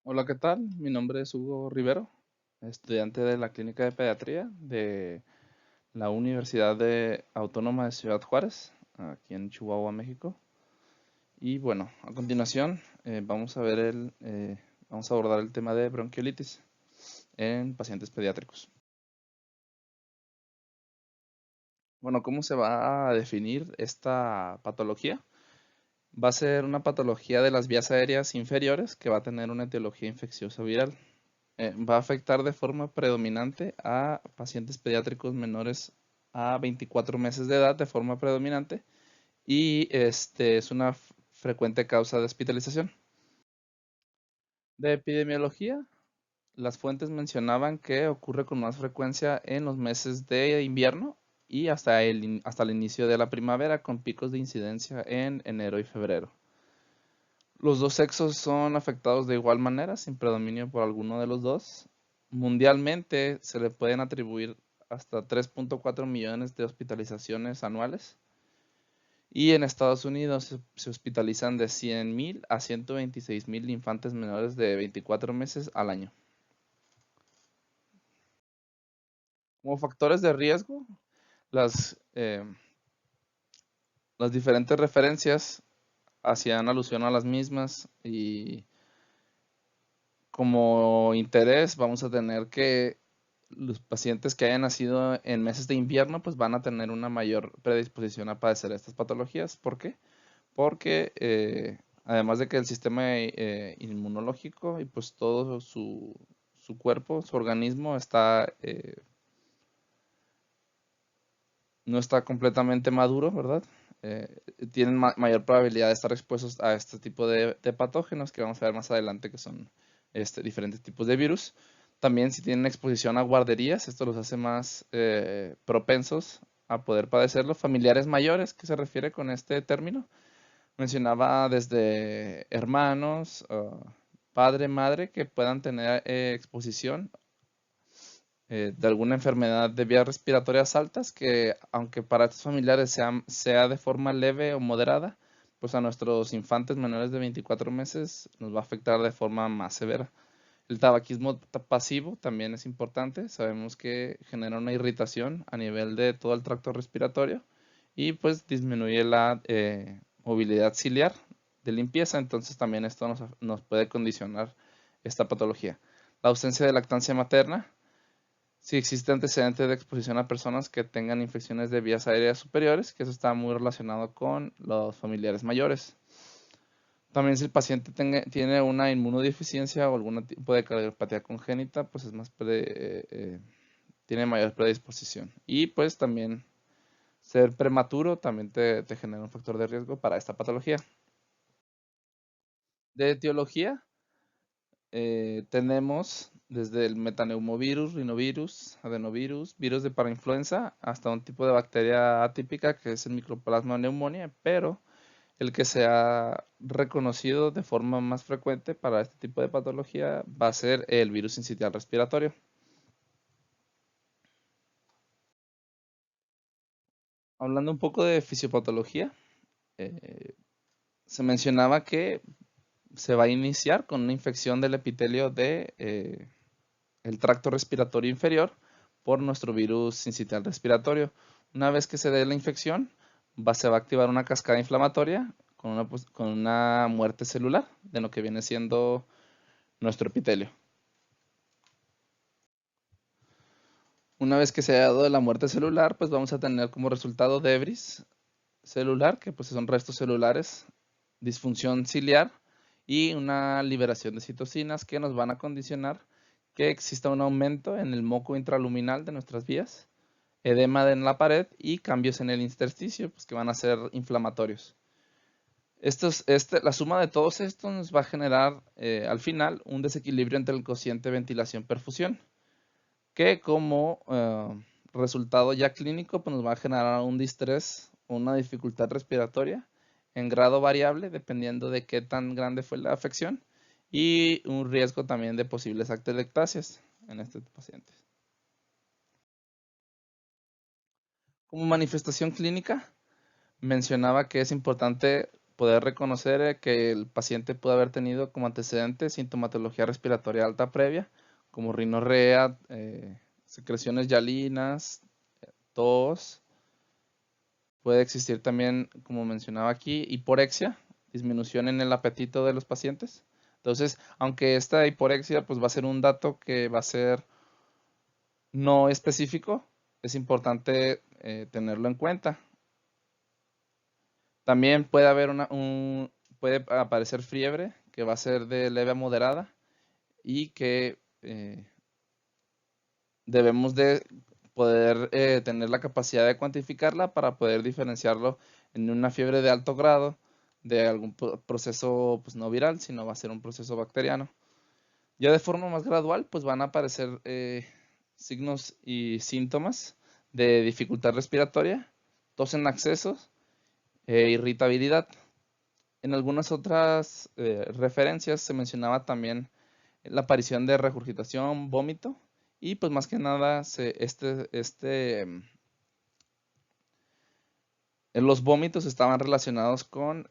Hola, ¿qué tal? Mi nombre es Hugo Rivero, estudiante de la Clínica de Pediatría de la Autónoma de Ciudad Juárez, aquí en Chihuahua, México. Y bueno, a continuación vamos a abordar el tema de bronquiolitis en pacientes pediátricos. Bueno, ¿cómo se va a definir esta patología? Va a ser una patología de las vías aéreas inferiores que va a tener una etiología infecciosa viral. Va a afectar de forma predominante a pacientes pediátricos menores a 24 meses de edad de forma predominante y es una frecuente causa de hospitalización. De epidemiología, las fuentes mencionaban que ocurre con más frecuencia en los meses de invierno y hasta el inicio de la primavera, con picos de incidencia en enero y febrero. Los dos sexos son afectados de igual manera, sin predominio por alguno de los dos. Mundialmente se le pueden atribuir hasta 3.4 millones de hospitalizaciones anuales. Y en Estados Unidos se hospitalizan de 100,000 a 126,000 infantes menores de 24 meses al año. Como factores de riesgo, las, eh, las diferentes referencias hacían alusión a las mismas y como interés vamos a tener que los pacientes que hayan nacido en meses de invierno pues van a tener una mayor predisposición a padecer estas patologías. ¿Por qué? Porque además de que el sistema inmunológico y pues todo su cuerpo, su organismo no está completamente maduro, ¿verdad? Eh, Tienen mayor probabilidad de estar expuestos a este tipo de patógenos que vamos a ver más adelante, que son diferentes tipos de virus. También si tienen exposición a guarderías, esto los hace más propensos a poder padecerlo. Familiares mayores, ¿qué se refiere con este término? Mencionaba desde hermanos, padre, madre, que puedan tener exposición de alguna enfermedad de vías respiratorias altas que, aunque para estos familiares sea de forma leve o moderada, pues a nuestros infantes menores de 24 meses nos va a afectar de forma más severa. El tabaquismo pasivo también es importante. Sabemos que genera una irritación a nivel de todo el tracto respiratorio y pues disminuye la movilidad ciliar de limpieza. Entonces también esto nos puede condicionar esta patología. La ausencia de lactancia materna, si existe antecedente de exposición a personas que tengan infecciones de vías aéreas superiores, que eso está muy relacionado con los familiares mayores. También si el paciente tiene una inmunodeficiencia o algún tipo de cardiopatía congénita, pues tiene mayor predisposición. Y pues también ser prematuro también te genera un factor de riesgo para esta patología. De etiología, tenemos desde el metaneumovirus, rinovirus, adenovirus, virus de parainfluenza, hasta un tipo de bacteria atípica que es el Mycoplasma pneumoniae, pero el que se ha reconocido de forma más frecuente para este tipo de patología va a ser el virus sincitial respiratorio. Hablando un poco de fisiopatología, eh, se mencionaba que se va a iniciar con una infección del epitelio de el tracto respiratorio inferior por nuestro virus sincitial respiratorio. Una vez que se dé la infección, se va a activar una cascada inflamatoria con una muerte celular de lo que viene siendo nuestro epitelio. Una vez que se haya dado la muerte celular, pues vamos a tener como resultado debris celular, que pues son restos celulares, disfunción ciliar y una liberación de citocinas que nos van a condicionar que exista un aumento en el moco intraluminal de nuestras vías, edema en la pared y cambios en el intersticio, pues que van a ser inflamatorios. La suma de todos estos nos va a generar al final un desequilibrio entre el cociente ventilación-perfusión, que como resultado ya clínico pues nos va a generar un distrés o una dificultad respiratoria en grado variable dependiendo de qué tan grande fue la afección y un riesgo también de posibles atelectasias en estos pacientes. Como manifestación clínica, mencionaba que es importante poder reconocer que el paciente puede haber tenido como antecedente sintomatología respiratoria alta previa, como rinorrea, secreciones hialinas, tos. Puede existir también, como mencionaba aquí, hiporexia, disminución en el apetito de los pacientes. Entonces, aunque esta hiporexia pues va a ser un dato que va a ser no específico, es importante tenerlo en cuenta. También puede haber puede aparecer fiebre que va a ser de leve a moderada y que debemos de poder tener la capacidad de cuantificarla para poder diferenciarlo en una fiebre de alto grado de algún proceso pues, no viral, sino va a ser un proceso bacteriano. Ya de forma más gradual, pues van a aparecer signos y síntomas de dificultad respiratoria, tos en accesos e irritabilidad. En algunas otras referencias se mencionaba también la aparición de regurgitación, vómito y pues más que nada los vómitos estaban relacionados con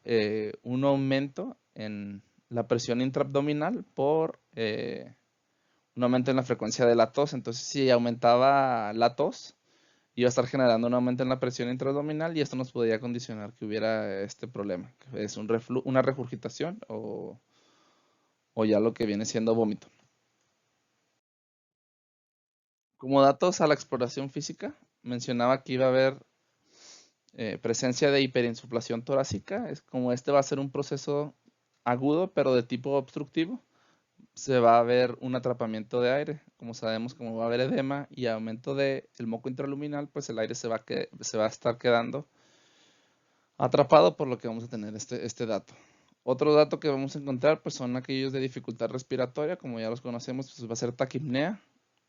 un aumento en la presión intraabdominal por un aumento en la frecuencia de la tos. Entonces, si aumentaba la tos, iba a estar generando un aumento en la presión intraabdominal y esto nos podría condicionar que hubiera este problema, que es una regurgitación o ya lo que viene siendo vómito. Como datos a la exploración física, mencionaba que iba a haber presencia de hiperinsuflación torácica. Es como este va a ser un proceso agudo, pero de tipo obstructivo. Se va a ver un atrapamiento de aire. Como sabemos, como va a haber edema y aumento del moco intraluminal, pues el aire se va a estar quedando atrapado, por lo que vamos a tener este dato. Otro dato que vamos a encontrar pues son aquellos de dificultad respiratoria, como ya los conocemos, pues va a ser taquipnea,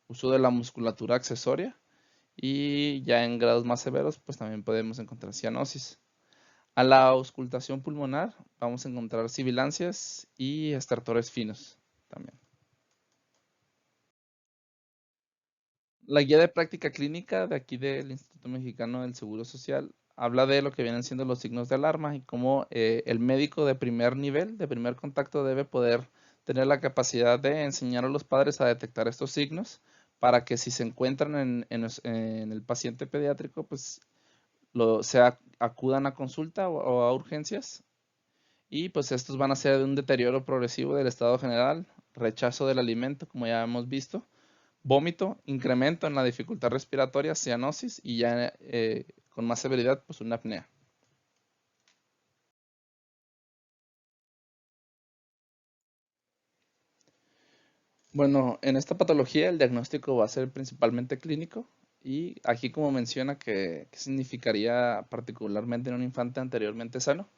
uso de la musculatura accesoria y ya en grados más severos pues también podemos encontrar cianosis. A la auscultación pulmonar vamos a encontrar sibilancias y estertores finos también. La guía de práctica clínica de aquí del Instituto Mexicano del Seguro Social habla de lo que vienen siendo los signos de alarma y cómo el médico de primer nivel, de primer contacto, debe poder tener la capacidad de enseñar a los padres a detectar estos signos para que si se encuentran en el paciente pediátrico, pues acudan a consulta o a urgencias y pues estos van a ser de un deterioro progresivo del estado general, rechazo del alimento, como ya hemos visto, vómito, incremento en la dificultad respiratoria, cianosis y ya con más severidad, pues una apnea. Bueno, en esta patología el diagnóstico va a ser principalmente clínico y aquí como menciona que significaría particularmente en un infante anteriormente sano.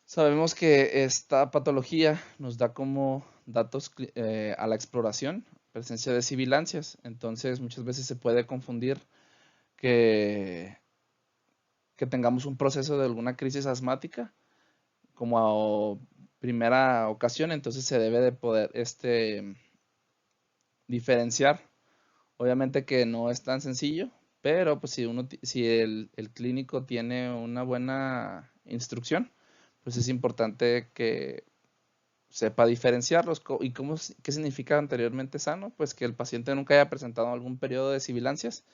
Sabemos que esta patología nos da como datos a la exploración presencia de sibilancias, entonces muchas veces se puede confundir que, que tengamos un proceso de alguna crisis asmática como a primera ocasión, entonces se debe de poder diferenciar. Obviamente que no es tan sencillo, pero pues si el clínico tiene una buena instrucción, pues es importante que sepa diferenciarlos. ¿Y qué significa anteriormente sano? Pues que el paciente nunca haya presentado algún periodo de sibilancias.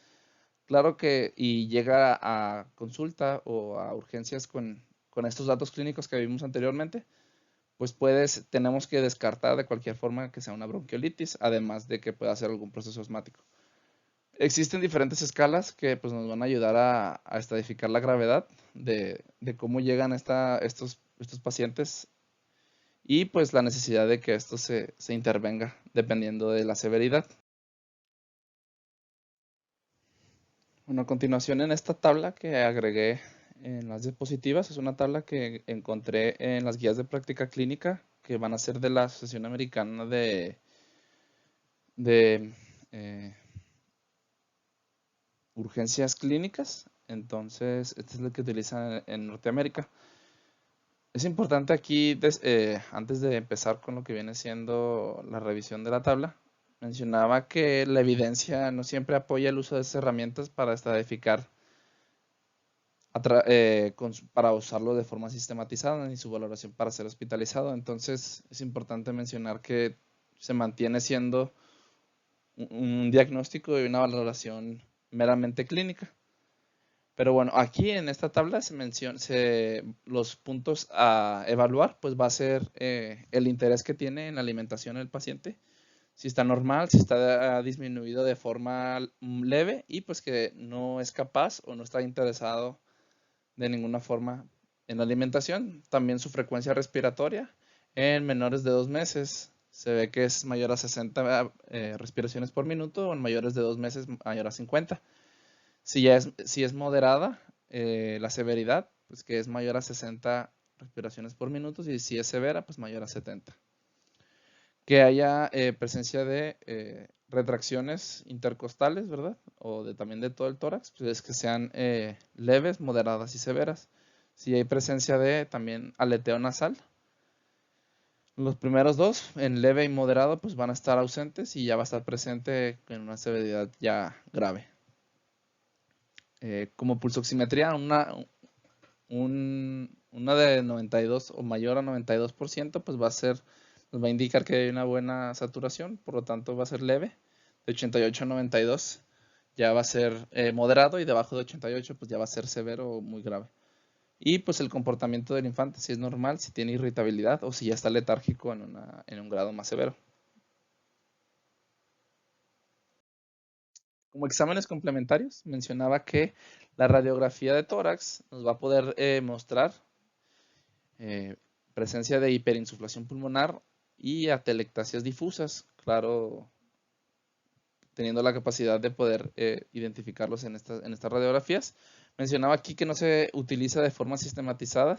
Claro que y llega a consulta o a urgencias con estos datos clínicos que vimos anteriormente, pues tenemos que descartar de cualquier forma que sea una bronquiolitis, además de que pueda ser algún proceso asmático. Existen diferentes escalas que pues, nos van a ayudar a estadificar la gravedad de cómo llegan estos pacientes y pues la necesidad de que esto se intervenga dependiendo de la severidad. Bueno, a continuación en esta tabla que agregué en las diapositivas, es una tabla que encontré en las guías de práctica clínica que van a ser de la Asociación Americana de Urgencias Clínicas. Entonces, este es el que utilizan en Norteamérica. Es importante aquí, antes de empezar con lo que viene siendo la revisión de la tabla, mencionaba que la evidencia no siempre apoya el uso de estas herramientas para estadificar para usarlo de forma sistematizada ni su valoración para ser hospitalizado. Entonces es importante mencionar que se mantiene siendo un diagnóstico y una valoración meramente clínica. Pero bueno, aquí en esta tabla se menciona los puntos a evaluar, pues va a ser el interés que tiene en la alimentación el paciente, si está normal, si está disminuido de forma leve y pues que no es capaz o no está interesado de ninguna forma en la alimentación. También su frecuencia respiratoria en menores de 2 meses. Se ve que es mayor a 60 respiraciones por minuto o en mayores de 2 meses mayor a 50. Si es moderada la severidad, pues que es mayor a 60 respiraciones por minuto y si es severa, pues mayor a 70. Que haya presencia de retracciones intercostales, ¿verdad? O también de todo el tórax, pues es que sean leves, moderadas y severas. Si hay presencia de también aleteo nasal, los primeros dos, en leve y moderado, pues van a estar ausentes y ya va a estar presente en una severidad ya grave. Como pulsoximetría, una de 92 o mayor a 92%, pues nos va a indicar que hay una buena saturación, por lo tanto va a ser leve, de 88 a 92 ya va a ser moderado y debajo de 88 pues ya va a ser severo o muy grave. Y pues el comportamiento del infante, si es normal, si tiene irritabilidad o si ya está letárgico en un grado más severo. Como exámenes complementarios, mencionaba que la radiografía de tórax nos va a poder mostrar eh, presencia de hiperinsuflación pulmonar y atelectasias difusas, claro, teniendo la capacidad de poder identificarlos en estas radiografías. Mencionaba aquí que no se utiliza de forma sistematizada.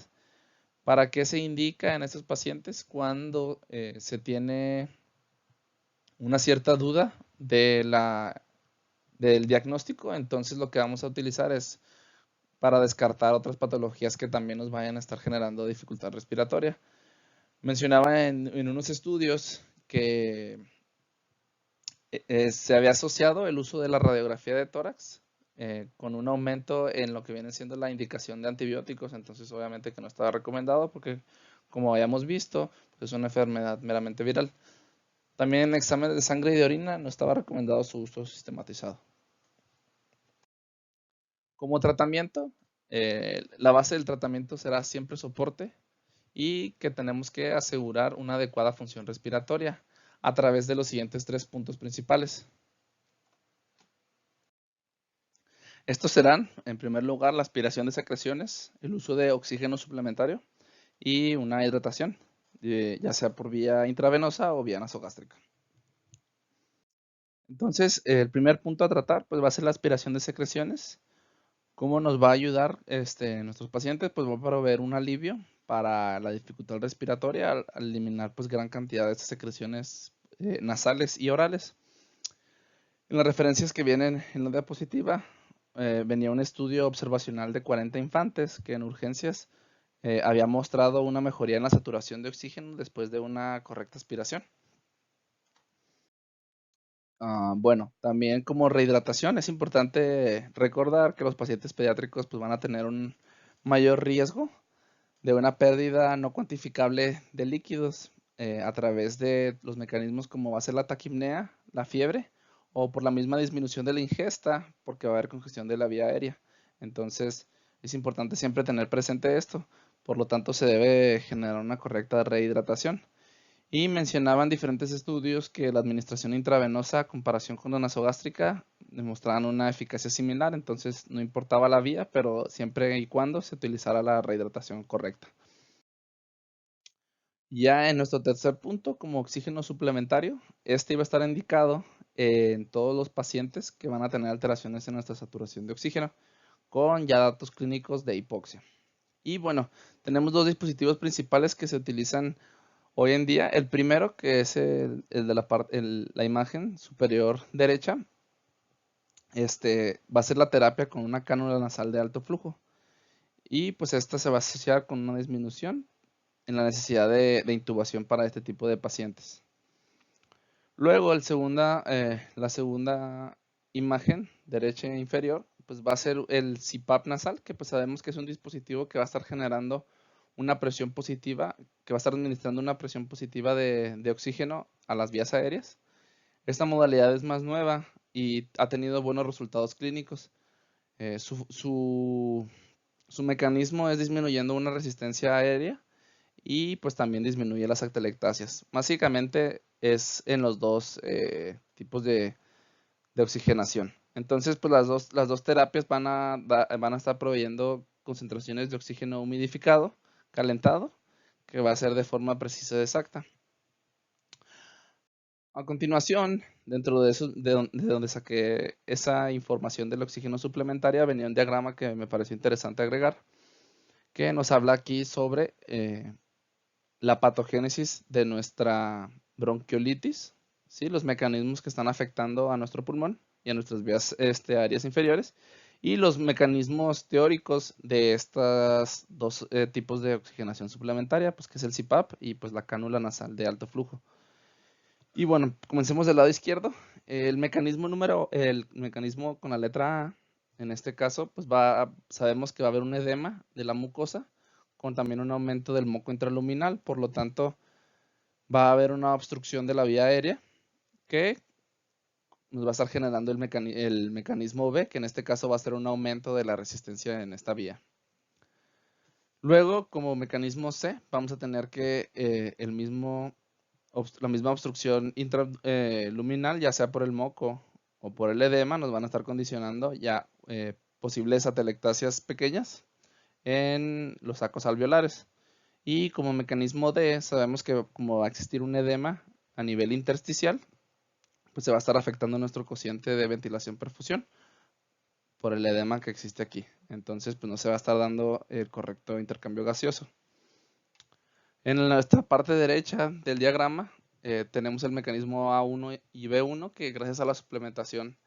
¿Para qué se indica en estos pacientes? Cuando se tiene una cierta duda del diagnóstico, entonces lo que vamos a utilizar es para descartar otras patologías que también nos vayan a estar generando dificultad respiratoria. Mencionaba en unos estudios que se había asociado el uso de la radiografía de tórax con un aumento en lo que viene siendo la indicación de antibióticos, entonces obviamente que no estaba recomendado porque como habíamos visto, pues es una enfermedad meramente viral. También en exámenes de sangre y de orina no estaba recomendado su uso sistematizado. Como tratamiento, la base del tratamiento será siempre soporte y que tenemos que asegurar una adecuada función respiratoria a través de los siguientes 3 puntos principales. Estos serán, en primer lugar, la aspiración de secreciones, el uso de oxígeno suplementario y una hidratación, ya sea por vía intravenosa o vía nasogástrica. Entonces, el primer punto a tratar pues, va a ser la aspiración de secreciones. ¿Cómo nos va a ayudar nuestros pacientes? Pues va a proveer un alivio para la dificultad respiratoria al eliminar pues, gran cantidad de estas secreciones nasales y orales. En las referencias que vienen en la diapositiva, venía un estudio observacional de 40 infantes que en urgencias había mostrado una mejoría en la saturación de oxígeno después de una correcta aspiración. Bueno, también como rehidratación es importante recordar que los pacientes pediátricos pues, van a tener un mayor riesgo de una pérdida no cuantificable de líquidos a través de los mecanismos como va a ser la taquipnea, la fiebre o por la misma disminución de la ingesta porque va a haber congestión de la vía aérea. Entonces es importante siempre tener presente esto, por lo tanto se debe generar una correcta rehidratación. Y mencionaban diferentes estudios que la administración intravenosa a comparación con la nasogástrica demostraban una eficacia similar, entonces no importaba la vía, pero siempre y cuando se utilizara la rehidratación correcta. Ya en nuestro tercer punto, como oxígeno suplementario, este iba a estar indicado en todos los pacientes que van a tener alteraciones en nuestra saturación de oxígeno, con ya datos clínicos de hipoxia. Y bueno, tenemos dos dispositivos principales que se utilizan hoy en día. El primero, que es el de la imagen superior derecha, va a ser la terapia con una cánula nasal de alto flujo. Y pues esta se va a asociar con una disminución en la necesidad de intubación para este tipo de pacientes. Luego, la segunda imagen, derecha e inferior, pues va a ser el CPAP nasal, que pues sabemos que es un dispositivo que va a estar generando una presión positiva, que va a estar administrando una presión positiva de oxígeno a las vías aéreas. Esta modalidad es más nueva y ha tenido buenos resultados clínicos. Su mecanismo es disminuyendo una resistencia aérea y pues también disminuye las atelectasias. Básicamente es en los dos tipos de oxigenación. Entonces, pues las dos terapias van a estar proveyendo concentraciones de oxígeno humidificado, calentado, que va a ser de forma precisa y exacta. A continuación, dentro de, eso, de donde saqué esa información del oxígeno suplementaria, venía un diagrama que me pareció interesante agregar, que nos habla aquí sobre la patogénesis de nuestra bronquiolitis, ¿sí? Los mecanismos que están afectando a nuestro pulmón y a nuestras vías áreas inferiores, y los mecanismos teóricos de estos dos tipos de oxigenación suplementaria, pues que es el CPAP y pues la cánula nasal de alto flujo. Y bueno, comencemos del lado izquierdo. El mecanismo con la letra A, en este caso, pues sabemos que va a haber un edema de la mucosa con también un aumento del moco intraluminal, por lo tanto va a haber una obstrucción de la vía aérea que nos va a estar generando el mecanismo B, que en este caso va a ser un aumento de la resistencia en esta vía. Luego, como mecanismo C, vamos a tener que la misma obstrucción intraluminal, ya sea por el moco o por el edema, nos van a estar condicionando ya posibles atelectasias pequeñas en los sacos alveolares. Y como mecanismo D, sabemos que como va a existir un edema a nivel intersticial, pues se va a estar afectando nuestro cociente de ventilación-perfusión por el edema que existe aquí. Entonces, pues no se va a estar dando el correcto intercambio gaseoso. En nuestra parte derecha del diagrama tenemos el mecanismo A1 y B1, que gracias a la suplementación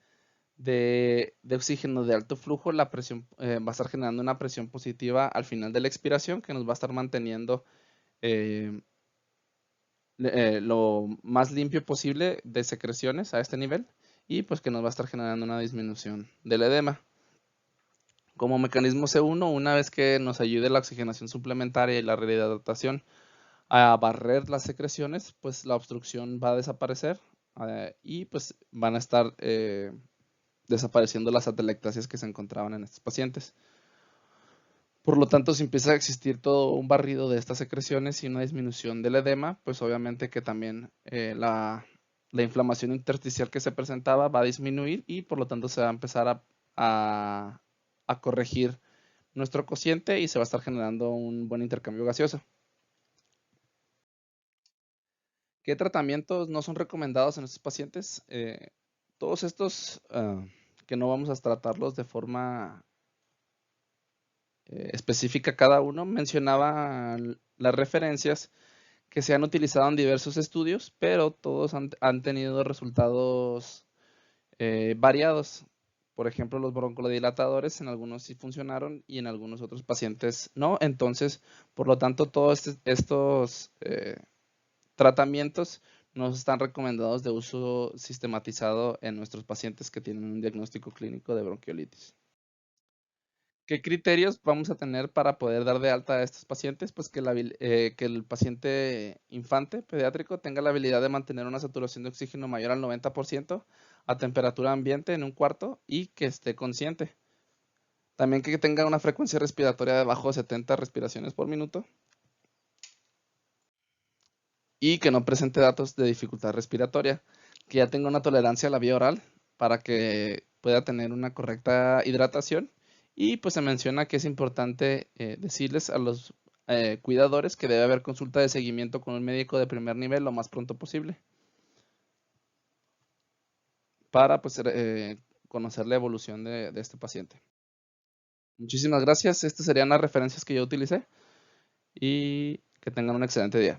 de oxígeno de alto flujo, la presión va a estar generando una presión positiva al final de la expiración, que nos va a estar manteniendo lo más limpio posible de secreciones a este nivel, y pues que nos va a estar generando una disminución del edema. Como mecanismo C1, una vez que nos ayude la oxigenación suplementaria y la rehidratación a barrer las secreciones, pues la obstrucción va a desaparecer y pues van a estar desapareciendo las atelectasias que se encontraban en estos pacientes. Por lo tanto, si empieza a existir todo un barrido de estas secreciones y una disminución del edema, pues obviamente que también la inflamación intersticial que se presentaba va a disminuir y por lo tanto se va a empezar a corregir nuestro cociente y se va a estar generando un buen intercambio gaseoso. ¿Qué tratamientos no son recomendados en estos pacientes? Todos estos que no vamos a tratarlos de forma específica cada uno, mencionaba las referencias que se han utilizado en diversos estudios, pero todos han tenido resultados variados. Por ejemplo, los broncodilatadores en algunos sí funcionaron y en algunos otros pacientes no. Entonces, por lo tanto, todos estos tratamientos no están recomendados de uso sistematizado en nuestros pacientes que tienen un diagnóstico clínico de bronquiolitis. ¿Qué criterios vamos a tener para poder dar de alta a estos pacientes? Pues que el paciente infante pediátrico tenga la habilidad de mantener una saturación de oxígeno mayor al 90% a temperatura ambiente en un cuarto y que esté consciente. También que tenga una frecuencia respiratoria debajo de 70 respiraciones por minuto y que no presente datos de dificultad respiratoria, que ya tenga una tolerancia a la vía oral para que pueda tener una correcta hidratación. Y pues se menciona que es importante decirles a los cuidadores que debe haber consulta de seguimiento con un médico de primer nivel lo más pronto posible para pues, conocer la evolución de este paciente. Muchísimas gracias. Estas serían las referencias que yo utilicé y que tengan un excelente día.